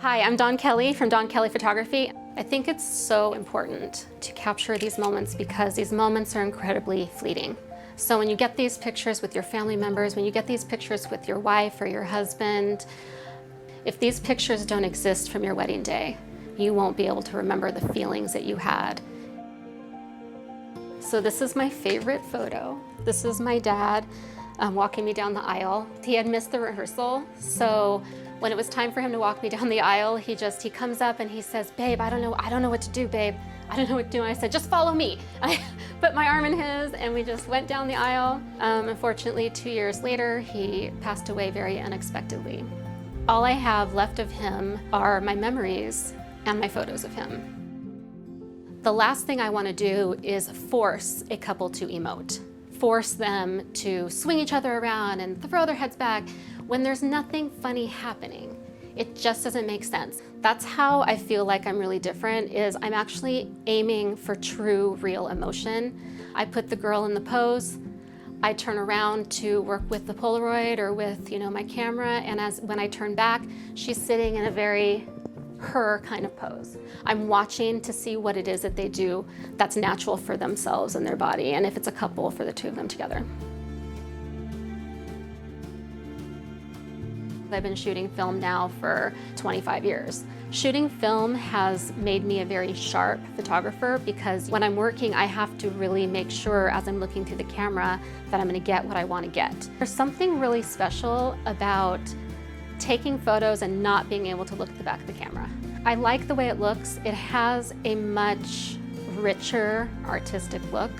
Hi, I'm Dawn Kelly from Dawn Kelly Photography. I think it's so important to capture these moments because these moments are incredibly fleeting. So when you get these pictures with your family members, when you get these pictures with your wife or your husband, if these pictures don't exist from your wedding day, you won't be able to remember the feelings that you had. So this is my favorite photo. This is my dad walking me down the aisle. He had missed the rehearsal, so when it was time for him to walk me down the aisle, he comes up and he says, "Babe, I don't know what to do, babe. I don't know what to do." And I said, "Just follow me." I put my arm in his and we just went down the aisle. Unfortunately, 2 years later, he passed away very unexpectedly. All I have left of him are my memories and my photos of him. The last thing I want to do is force a couple to emote. Force them to swing each other around and throw their heads back when there's nothing funny happening. It just doesn't make sense. That's how I feel like I'm really different, is I'm actually aiming for true, real emotion. I put the girl in the pose, I turn around to work with the Polaroid or with my camera, and when I turn back, she's sitting in a very her kind of pose. I'm watching to see what it is that they do that's natural for themselves and their body, and if it's a couple, for the two of them together. I've been shooting film now for 25 years. Shooting film has made me a very sharp photographer because when I'm working, I have to really make sure as I'm looking through the camera that I'm gonna get what I wanna get. There's something really special about taking photos and not being able to look at the back of the camera. I like the way it looks. It has a much richer artistic look.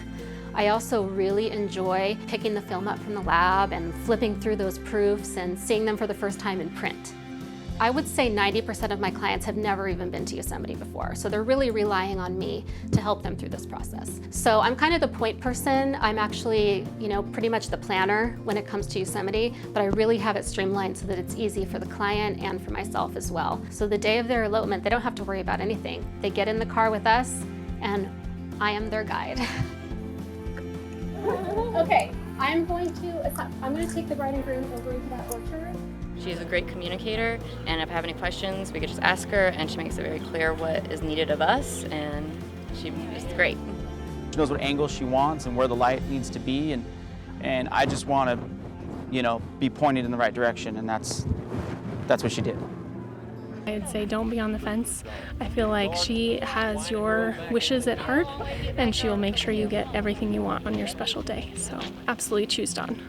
I also really enjoy picking the film up from the lab and flipping through those proofs and seeing them for the first time in print. I would say 90% of my clients have never even been to Yosemite before, so they're really relying on me to help them through this process. So I'm kind of the point person. I'm actually, pretty much the planner when it comes to Yosemite, but I really have it streamlined so that it's easy for the client and for myself as well. So the day of their elopement, they don't have to worry about anything. They get in the car with us, and I am their guide. Okay, I'm going to take the bride and groom over into that orchard. She's a great communicator, and if I have any questions, we could just ask her, and she makes it very clear what is needed of us, and she's great. She knows what angle she wants and where the light needs to be, and I just want to, be pointed in the right direction, and that's what she did. I'd say don't be on the fence. I feel like she has your wishes at heart, and she will make sure you get everything you want on your special day. So absolutely choose Dawn.